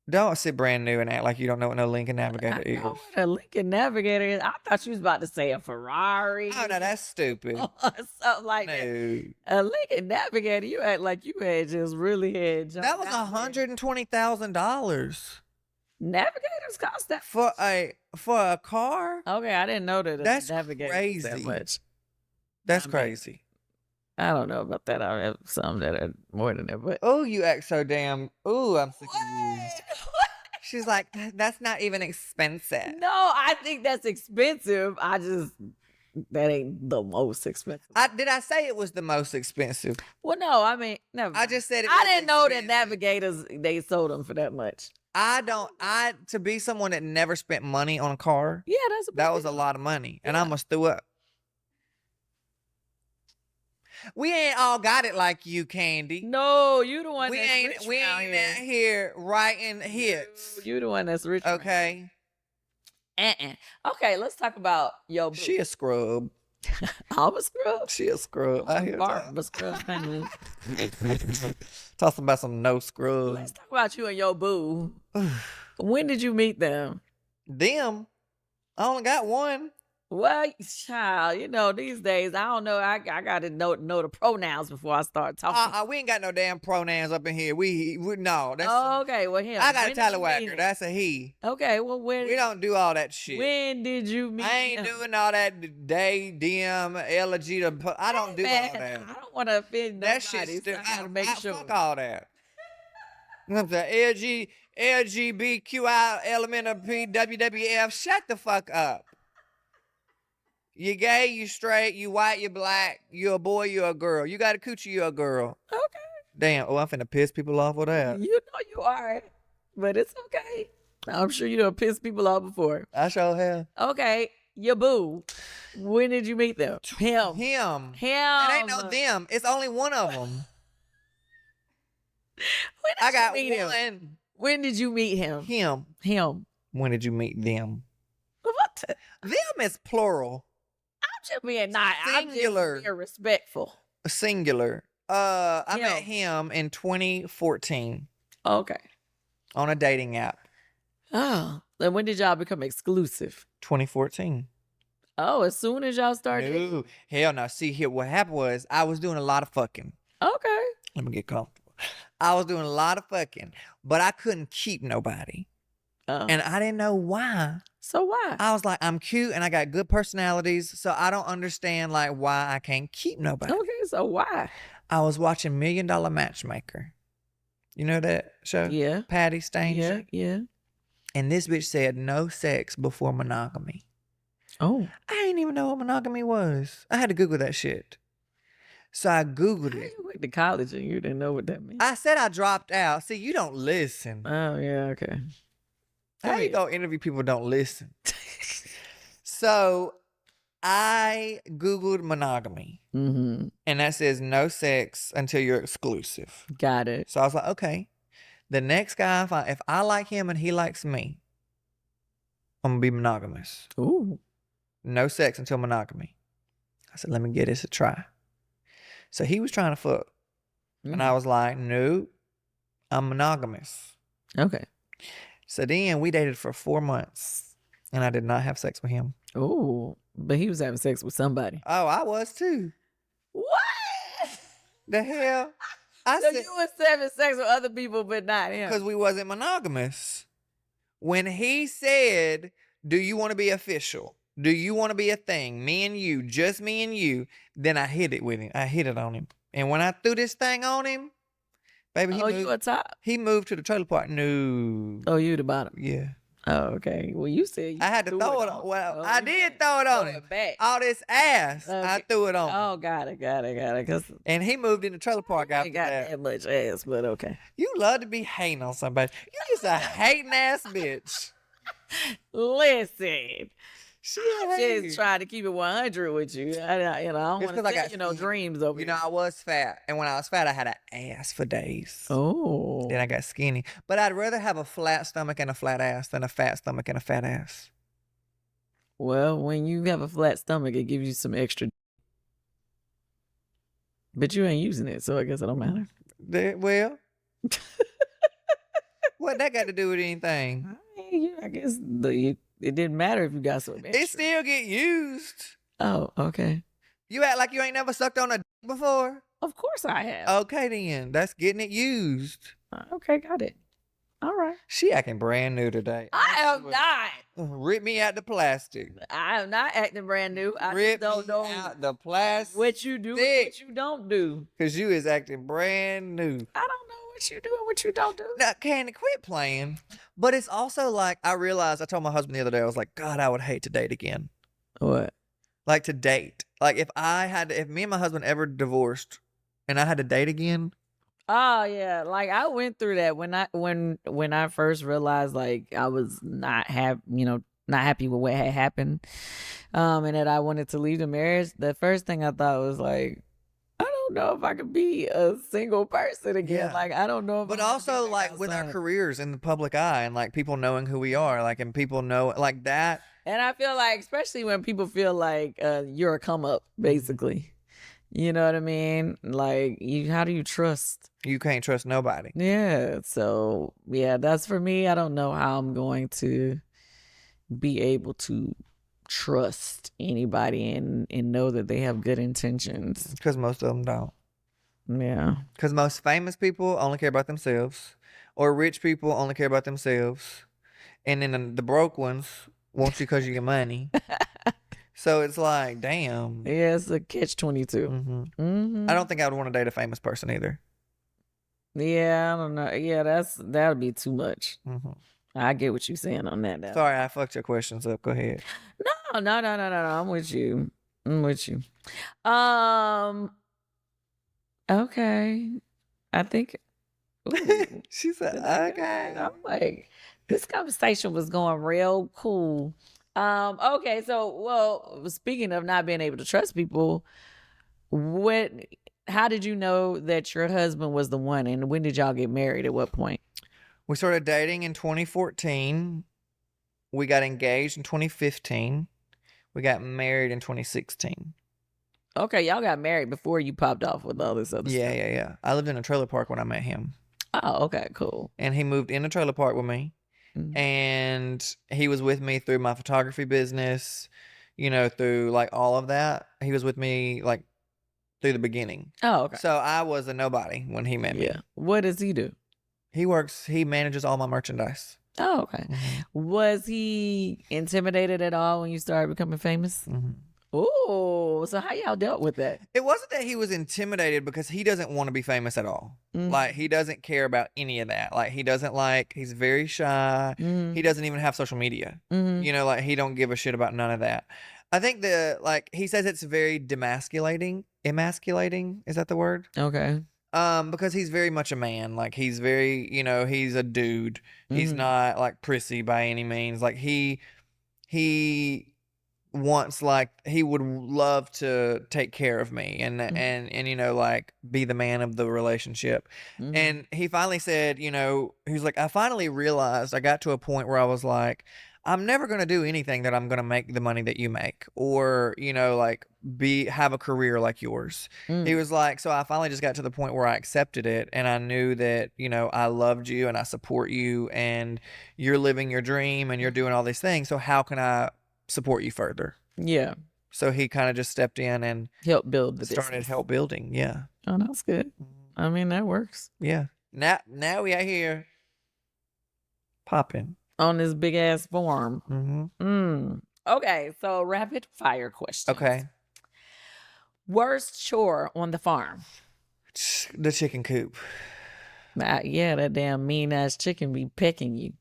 Don't sit brand new and act like you don't know what no Lincoln Navigator is. What a Lincoln Navigator is. I thought you was about to say a Ferrari. Oh, no, that's stupid. Something like that. A Lincoln Navigator, you act like you had just really had. That was $120,000. Navigators cost that for a car? Okay, I didn't know that. That's Navigator crazy. That much. That's crazy. I don't know about that. I have some that are more than that. But oh, you act so damn. Ooh, I'm sick of you. She's like, that's not even expensive. No, I think that's expensive. That ain't the most expensive. Did I say it was the most expensive? Well, no, I mean, never. I just said it. I didn't know that Navigators, they sold them for that much. To be someone that never spent money on a car. Yeah, that was a lot of money. And I almost threw up. We ain't all got it like you, Kandi. No, you the one we that's ain't, rich. We ain't out here writing hits. You the one that's rich. Okay. Okay, let's talk about your boo. She a scrub. I'm a scrub. She a scrub. I hear I'm a scrub. Talking about some no scrub. Let's talk about you and your boo. When did you meet them? Them? I only got one. Well, child, you know, these days, I don't know. I got to know the pronouns before I start talking. We ain't got no damn pronouns up in here. We no. That's okay. Well, him. I got a tallywhacker. That's a he. Okay. Well, we don't do all that shit. When did you meet I ain't doing all that day, DM, elegy. I don't do all that. I don't want to offend nobody. That shit. So I gotta make sure. Fuck all that. The LGBTQI element of WWF. Shut the fuck up. You gay, you straight, you white, you black, you a boy, you a girl. You got a coochie, you a girl. Okay. Damn, I'm finna piss people off with that. You know you are, but it's okay. I'm sure you done pissed people off before. I sure have. Okay, your boo. When did you meet them? Him. It ain't no them. It's only one of them. I got one. Him? When did you meet him? Him. When did you meet them? What? Them is plural. I'm just being nice. Singular. I'm just being respectful. Singular. I met him in 2014. Okay. On a dating app. Oh. And when did y'all become exclusive? 2014. Oh, as soon as y'all started? No. Hell no. See, here, what happened was I was doing a lot of fucking. Okay. Let me get comfortable. I was doing a lot of fucking, but I couldn't keep nobody. And I didn't know why. So why? I was like, I'm cute and I got good personalities, so I don't understand like why I can't keep nobody. Okay, so why? I was watching $1 Million Matchmaker. You know that show? Yeah. Patty Stanger. Yeah. And this bitch said no sex before monogamy. Oh. I didn't even know what monogamy was. I had to Google that shit. So I Googled it. You went to college and you didn't know what that meant. I said I dropped out. See, you don't listen. Oh, yeah, okay. How you go interview people who don't listen? So I Googled monogamy. Mm-hmm. And that says no sex until you're exclusive. Got it. So I was like, okay. The next guy, if I like him and he likes me, I'm going to be monogamous. Ooh. No sex until monogamy. I said, let me get this a try. So he was trying to fuck. And I was like, no, I'm monogamous. Okay. So then we dated for 4 months. And I did not have sex with him. Ooh. But he was having sex with somebody. Oh, I was too. What? The hell? I So said, you was having sex with other people, but not him. because we wasn't monogamous. When he said, do you want to be official? Do you want to be a thing? Me and you, just me and you. Then I hit it with him. I hit it on him. And when I threw this thing on him, baby, you a top? he moved to the trailer park. No. Oh, you the bottom. Yeah. Oh, okay. Well, you said you I had to throw it on. Well, I did throw it on him. Back. All this ass, Okay. I threw it on him. Oh, got it. Cause And he moved in the trailer park I after ain't got that. that much ass, but okay. You love to be hating on somebody. You just a hating ass bitch. Listen, She just trying to keep it 100 with you. I don't It's want 'cause I to got say, dreams over You know, I was fat. And when I was fat, I had an ass for days. Oh. Then I got skinny. But I'd rather have a flat stomach and a flat ass than a fat stomach and a fat ass. Well, when you have a flat stomach, it gives you some extra. But you ain't using it, so I guess it don't matter. Well, what that got to do with anything? I guess it didn't matter if you got some extra. It still get used. Oh, okay. You act like you ain't never sucked on a before? Of course I have. Okay, then. That's getting it used. Okay, got it. All right. She acting brand new today. I am not. Rip me out the plastic. I am not acting brand new. I Rip just don't know me out the plastic. what you do and what you don't do. Because you is acting brand new. I don't know what you do and what you don't do. Now, Kandi, quit playing. But it's also like, I realized, I told my husband the other day, I was like, God, I would hate to date again. What? Like to date. Like if me and my husband ever divorced and I had to date again. Oh yeah, like I went through that when I first realized like I was not happy with what had happened, and that I wanted to leave the marriage. The first thing I thought was like, I don't know if I could be a single person again. Yeah. like I don't know. But also like with our careers in the public eye and like people knowing who we are, like, and people know like that. And I feel like, especially when people feel like you're a come up, basically. You know what I mean? Like, how do you trust? You can't trust nobody. Yeah. So, yeah, that's for me. I don't know how I'm going to be able to trust anybody and know that they have good intentions. Because most of them don't. Yeah. Because most famous people only care about themselves. Or rich people only care about themselves. And then the broke ones want you because of your money. So it's like, damn. Yeah, it's a catch-22. Mm-hmm. Mm-hmm. I don't think I would want to date a famous person either. Yeah, I don't know. Yeah, that'll be too much. Mm-hmm. I get what you're saying on that. Now. Sorry, I fucked your questions up. Go ahead. No. I'm with you. Okay. I think. Ooh, She said, okay. I'm like, this conversation was going real cool. Okay, so speaking of not being able to trust people, how did you know that your husband was the one, and when did y'all get married? At what point? We started dating in 2014. We got engaged in 2015. We got married in 2016. Okay, y'all got married before you popped off with all this other stuff. Yeah. I lived in a trailer park when I met him. Oh, okay, cool. And he moved in a trailer park with me. Mm-hmm. And he was with me through my photography business, through like all of that. He was with me like through the beginning. Oh, okay. So I was a nobody when he met me. Yeah. What does he do? He manages all my merchandise. Oh, okay. Mm-hmm. Was he intimidated at all when you started becoming famous? Mm-hmm. Ooh, so how y'all dealt with that? It wasn't that he was intimidated because he doesn't want to be famous at all. Like, he doesn't care about any of that. Like, he's very shy. He doesn't even have social media. You know, like, he don't give a shit about none of that. I think he says it's very emasculating. Is that the word? Okay. Because he's very much a man. Like, he's very, he's a dude. He's not like prissy by any means. Like, he wants, like, he would love to take care of me and like, be the man of the relationship. And he finally said, he's like, I finally realized, I got to a point where I was like, I'm never going to do anything that I'm going to make the money that you make, or, like, have a career like yours. He was like, so I finally just got to the point where I accepted it, and I knew that, I loved you and I support you, and you're living your dream and you're doing all these things. So how can I support you further? Yeah. So he kind of just stepped in and help build the started business. help building. Yeah. Oh, that's good. I mean, that works. Yeah. Now we are here popping on this big ass farm. Okay, so rapid fire questions. Okay. Worst chore on the farm? The chicken coop. Yeah, that damn mean ass chicken be pecking you.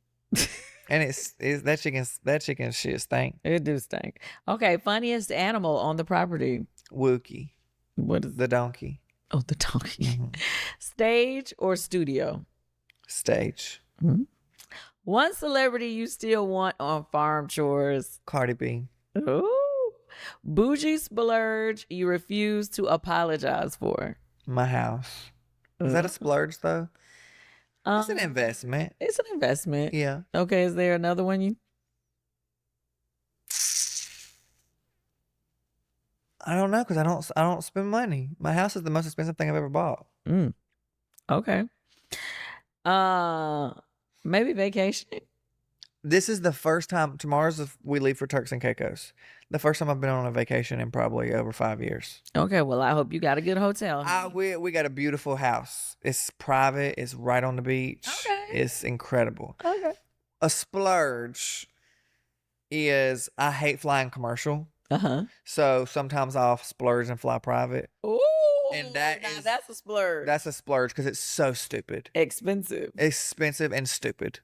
And it's that chicken shit stink. It do stink. Okay, funniest animal on the property? Wookie. What is the donkey? Oh, the donkey. Stage or studio? Stage. One celebrity you still want on farm chores? Cardi B. Ooh. Bougie splurge you refuse to apologize for? My house. Is that a splurge though? It's an investment. It's an investment. Yeah. Okay, is there another one you? I don't know, because I don't spend money. My house is the most expensive thing I've ever bought. Okay. Maybe vacationing. This is the first time. We leave for Turks and Caicos. The first time I've been on a vacation in probably over 5 years. Okay, well, I hope you got a good hotel. We got a beautiful house. It's private. It's right on the beach. Okay. It's incredible. Okay. A splurge is, I hate flying commercial. So sometimes I'll splurge and fly private. Ooh. And that's a splurge. That's a splurge because it's so stupid. Expensive and stupid.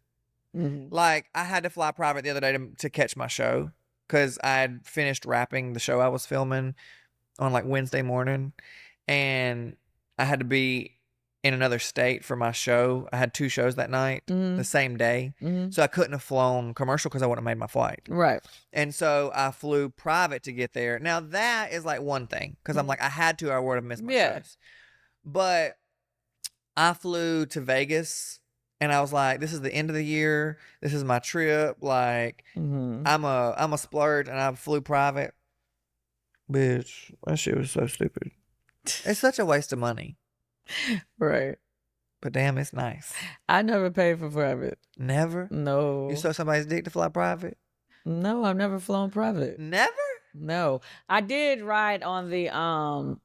Like, I had to fly private the other day to catch my show because I had finished wrapping the show I was filming on like Wednesday morning, and I had to be in another state for my show. I had 2 shows that night, the same day. So I couldn't have flown commercial because I wouldn't have made my flight. Right. And so I flew private to get there. Now that is like one thing, because I'm like, I had to, or I would have missed my shows. But I flew to Vegas, and I was like, this is the end of the year. This is my trip. Like, I'm a splurge, and I flew private. Bitch, that shit was so stupid. It's such a waste of money. Right. But damn, it's nice. I never paid for private. Never? No. You saw somebody's dick to fly private? No, I've never flown private. Never? No. I did ride on the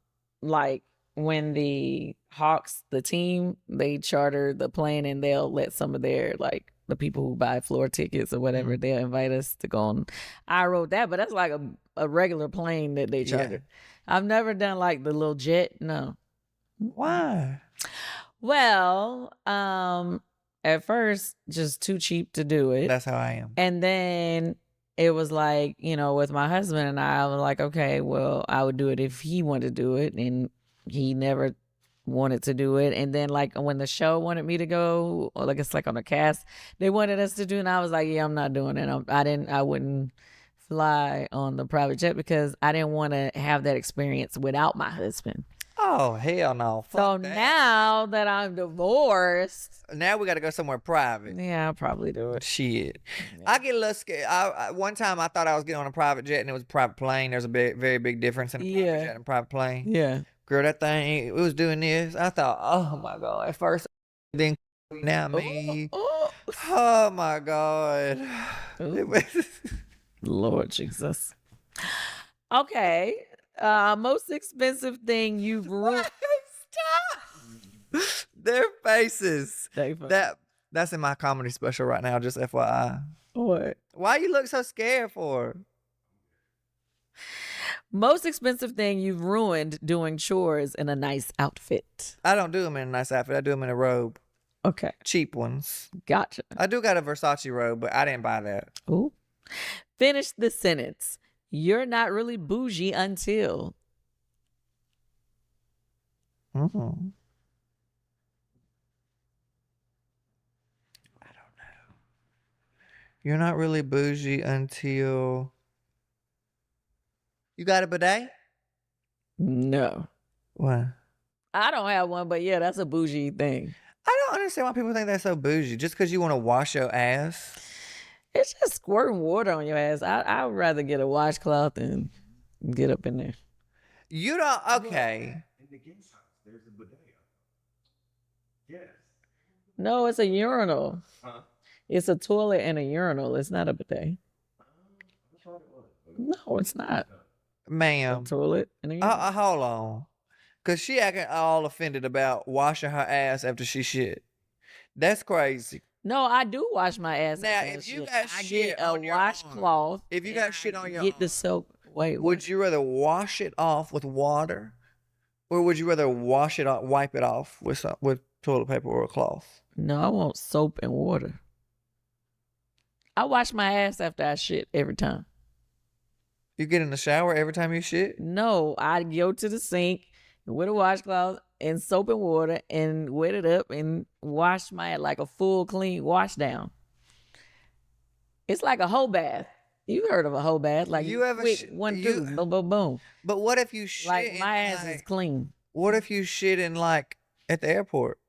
like when the Hawks, the team, they charter the plane, and they'll let some of their, like, the people who buy floor tickets or whatever, they'll invite us to go on. I rode that, but that's like a regular plane that they charter. Yeah. I've never done like the little jet. No. Why? Well, at first, just too cheap to do it. That's how I am. And then it was like, with my husband and I was like, okay, well, I would do it if he wanted to do it, and he never wanted to do it. And then, like, when the show wanted me to go, or like it's like on a cast, they wanted us to do, and I was like, yeah, I'm not doing it. I wouldn't fly on the private jet because I didn't want to have that experience without my husband. Oh, hell no. Fuck that. Now that I'm divorced, now we got to go somewhere private. Yeah, I'll probably do it. Shit. Yeah. I get a little scared. One time I thought I was getting on a private jet, and it was a private plane. There's a very big difference in a private jet and a private plane. Yeah. Girl, that thing, it was doing this. I thought, oh my God. At first, then now me. Oh my God. Lord Jesus. Okay. Most expensive thing you've ruined. Stop. Their faces. That's in my comedy special right now, just FYI. What? Why you look so scared for? Most expensive thing you've ruined doing chores in a nice outfit. I don't do them in a nice outfit. I do them in a robe. Okay. Cheap ones. Gotcha. I do got a Versace robe, but I didn't buy that. Ooh. Finish the sentence. You're not really bougie until. Mm-hmm. I don't know. You're not really bougie until you got a bidet? No. What? I don't have one, but yeah, that's a bougie thing. I don't understand why people think that's so bougie. Just because you want to wash your ass? It's just squirting water on your ass. I would rather get a washcloth and get up in there. You don't. Okay. In the guest house, there's a bidet. Yes. No, it's a urinal. Huh? It's a toilet and a urinal. It's not a bidet. I thought it was. No, it's not. A Ma'am. toilet and a urinal. Hold on. Because she acting all offended about washing her ass after she shit. That's crazy. No, I do wash my ass. Now, after if that you shit. got I shit get a on your washcloth. If you got shit on your get the arm, soap. Wait, would you rather wash it off with water, or would you rather wash it off, wipe it off with toilet paper or a cloth? No, I want soap and water. I wash my ass after I shit every time. You get in the shower every time you shit? No, I go to the sink with a washcloth and soap and water and wet it up and wash my like a full clean wash down. It's like a whole bath. You heard of a whole bath? Like You ever quick, one, two, boom, boom, boom. But what if you shit Like in, my ass is clean. What if you shit in like at the airport?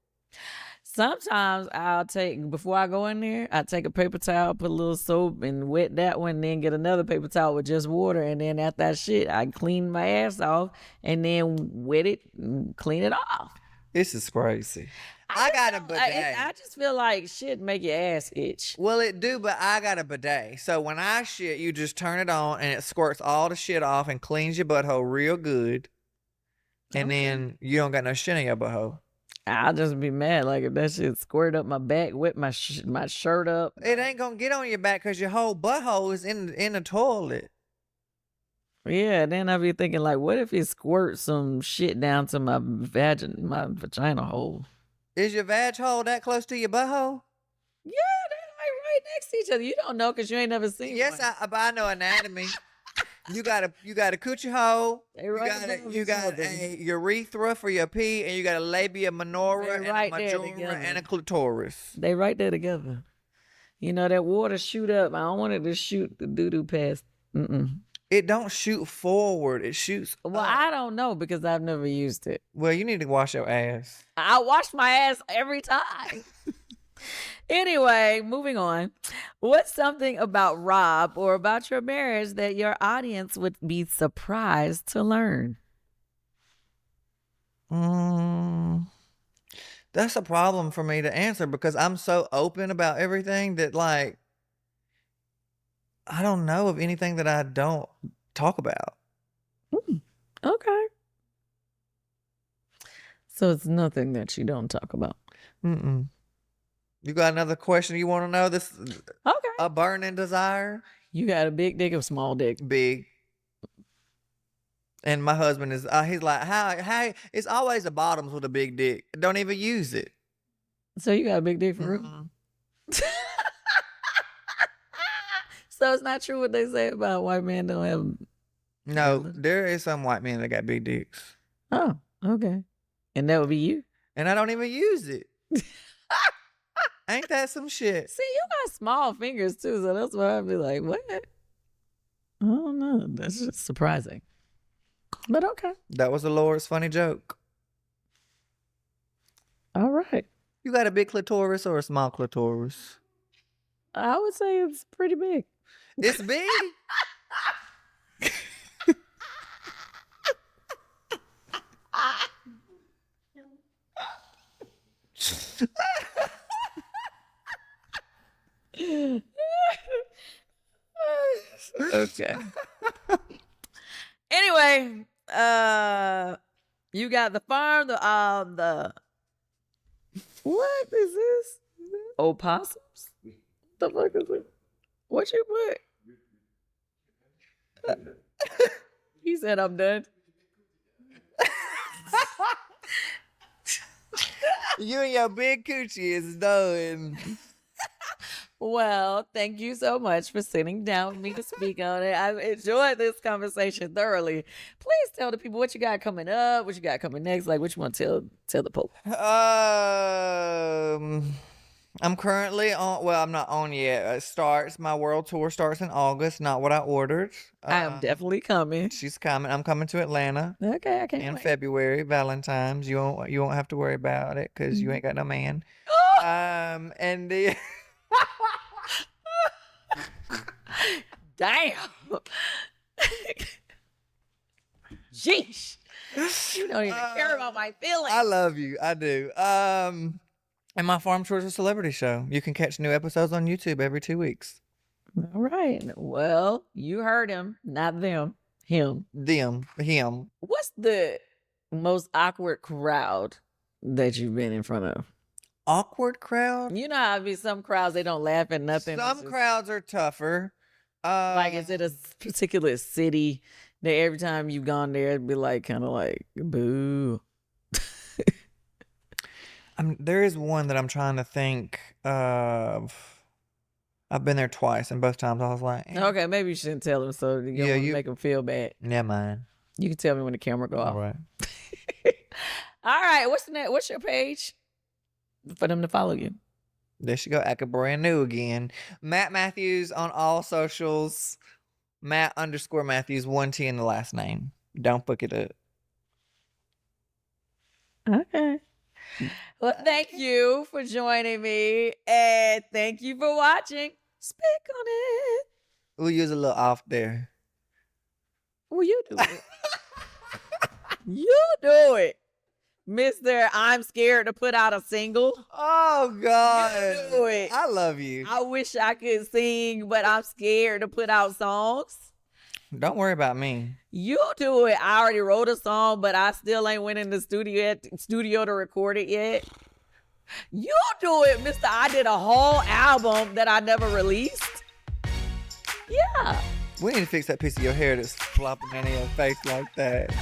Sometimes I'll take, before I go in there, I take a paper towel, put a little soap and wet that one, then get another paper towel with just water. And then after that shit, I clean my ass off and then wet it and clean it off. This is crazy. I got a don't- bidet. I just feel like shit make your ass itch. Well, it do, but I got a bidet. So when I shit, you just turn it on and it squirts all the shit off and cleans your butthole real good. And then you don't got no shit in your butthole. I'll just be mad. Like if that shit squirt up my back, whip my shirt up. It ain't gonna get on your back because your whole butthole is in the toilet. Yeah, then I'll be thinking like, what if it squirts some shit down to my vagina hole? Is your vag hole that close to your butthole? Yeah, they're like right next to each other. You don't know because you ain't never seen Yes, one. I know anatomy. You got a coochie hole. They right above You each got other. a urethra for your pee, and you got a labia minora They're and right a there majora together. and a clitoris. They right there together. You know that water shoot up. I don't want it to shoot the doo-doo past. It don't shoot forward. It shoots. Well, up. I don't know because I've never used it. Well, you need to wash your ass. I wash my ass every time. Anyway, moving on. What's something about Rob or about your marriage that your audience would be surprised to learn? That's a problem for me to answer because I'm so open about everything that like I don't know of anything that I don't talk about. Okay. So it's nothing that you don't talk about. You got another question you want to know? This Okay. a burning desire? You got a big dick or small dick? Big. And my husband is he's like, how it's always the bottoms with a big dick. Don't even use it. So you got a big dick for real? So it's not true what they say about white men don't have. No, there is some white men that got big dicks. Oh, okay. And that would be you? And I don't even use it. Ain't that some shit? See, you got small fingers too, so that's why I'd be like, what? I don't know. That's just surprising. But okay. That was the Lord's funny joke. All right. You got a big clitoris or a small clitoris? I would say it's pretty big. It's big. Okay. Anyway, you got the farm, the what is this? Opossums? The fuck is it? What you put? He said I'm done. You and your big coochie is done. Well, thank you so much for sitting down with me to speak on it. I've enjoyed this conversation thoroughly. Please tell the people what you got coming up, what you got coming next, like what you want to tell the Pope. I'm currently on. Well, I'm not on yet. My world tour starts in August. Not what I ordered. I am definitely coming. She's coming. I'm coming to Atlanta Okay, I can't in wait. February, Valentine's. You won't have to worry about it because you ain't got no man. And the. Damn. Sheesh. You don't even care about my feelings. I love you. I do. And my Farm Chores a Celebrity Show. You can catch new episodes on YouTube every 2 weeks. All right. Well, you heard him, not them. Him. Him. What's the most awkward crowd that you've been in front of? Awkward crowd? You know how it be some crowds, they don't laugh at nothing. Some It's just- crowds are tougher. like, is it a particular city that every time you've gone there, it'd be like, kind of like, boo? There is one that I'm trying to think of. I've been there twice, and both times I was like, Okay, maybe you shouldn't tell them so you don't make them feel bad. never mind. You can tell me when the camera go off. All right. All right, what's your page for them to follow you? There she go, acting brand new again. Matt Mathews on all socials. Matt_Mathews, 1T in the last name. Don't fuck it up. Okay. Well, thank you for joining me, and thank you for watching. Speak on it. We'll use a little off there. Well, you do it. You do it, Mr. I'm scared to put out a single. Oh, God. You do it. I love you. I wish I could sing, but I'm scared to put out songs. Don't worry about me. You do it. I already wrote a song, but I still ain't went in the studio to record it yet. You do it, Mr. I did a whole album that I never released. Yeah. We need to fix that piece of your hair that's flopping into your face like that.